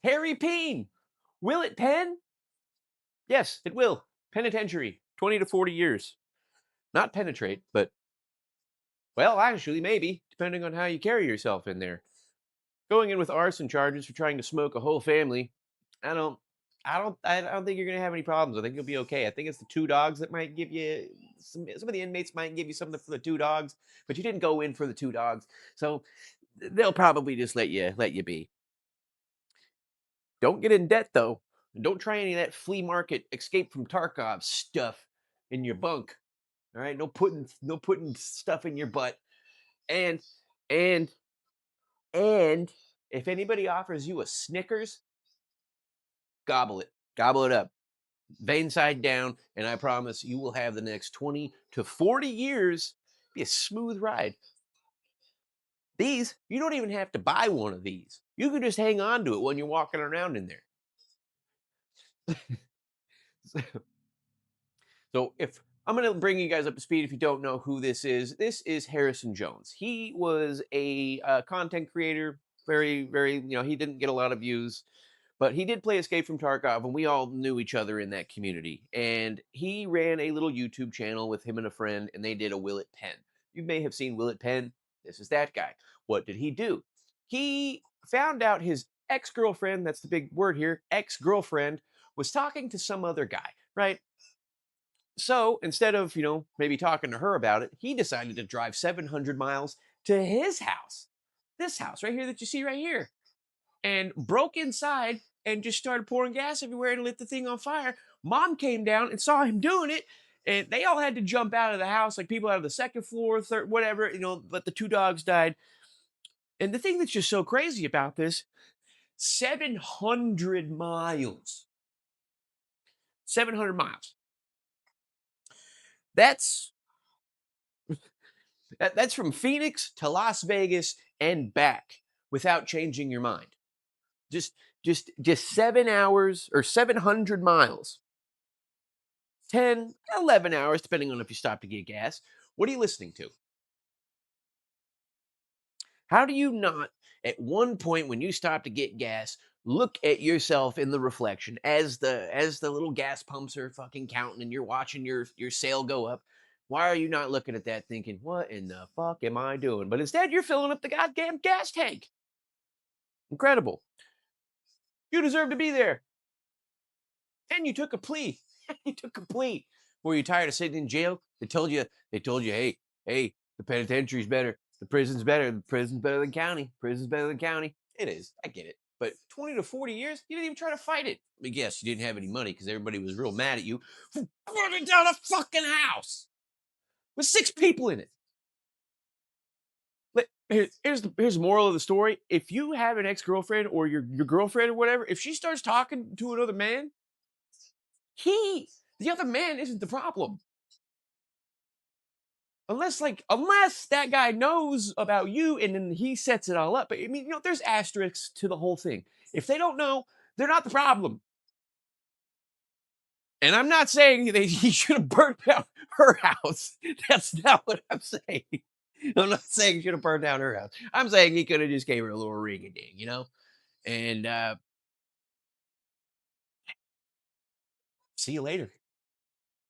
HarryPeen. Will it pen? Yes, it will. Penitentiary, 20 to 40 years. Not penetrate, but, well, actually, maybe, depending on how you carry yourself in there. Going in with arson charges for trying to smoke a whole family, I don't, I don't think you're gonna have any problems. I think you'll be okay. I think it's the two dogs that might give you some of the inmates might give you something for the two dogs, but you didn't go in for the two dogs, so they'll probably just let you be. Don't get in debt though. And don't try any of that flea market escape from Tarkov stuff in your bunk. All right, no putting stuff in your butt. And and and if anybody offers you a Snickers, gobble it up, vein side down, and I promise you will have the next 20 to 40 years be a smooth ride. These you don't even have to buy one of these. You can just hang on to it when you're walking around in there. So if I'm going to bring you guys up to speed if you don't know who this is Harrison Jones. He was a content creator, very, he didn't get a lot of views, but he did play Escape from Tarkov, and we all knew each other in that community. And he ran a little YouTube channel with him and a friend, and they did a Will It Pen. You may have seen Will It Pen. This is that guy. What did he do? He found out his ex-girlfriend, that's the big word here, ex-girlfriend, was talking to some other guy, right? So instead of, maybe talking to her about it, he decided to drive 700 miles to his house. This house right here that you see right here. And broke inside and just started pouring gas everywhere and lit the thing on fire. Mom came down and saw him doing it. And they all had to jump out of the house, like people out of the second floor, third, whatever, but the two dogs died. And the thing that's just so crazy about this 700 miles. 700 miles. That's that's from Phoenix to Las Vegas and back without changing your mind. Just just 7 hours or 700 miles. 10, 11 hours, depending on if you stop to get gas. What are you listening to? How do you not, at one point when you stop to get gas, look at yourself in the reflection as the little gas pumps are fucking counting and you're watching your sale go up? Why are you not looking at that thinking, what in the fuck am I doing? But instead, you're filling up the goddamn gas tank. Incredible. You deserve to be there. And you took a plea. You took a plea. Were you tired of sitting in jail? They told you, hey, the penitentiary's better. The prison's better. The prison's better than county. Prison's better than county. It is. I get it. But 20 to 40 years, you didn't even try to fight it. I guess you didn't have any money because everybody was real mad at you for burning down a fucking house with 6 people in it. Here's the moral of the story. If you have an ex-girlfriend or your girlfriend or whatever, if she starts talking to another man, he the other man isn't the problem. Unless that guy knows about you and then he sets it all up. But I mean, there's asterisks to the whole thing. If they don't know, they're not the problem. And I'm not saying that he should have burnt down her house. That's not what I'm saying. I'm not saying he should have burned down her house. I'm saying he could have just gave her a little ring a ding. And see you later.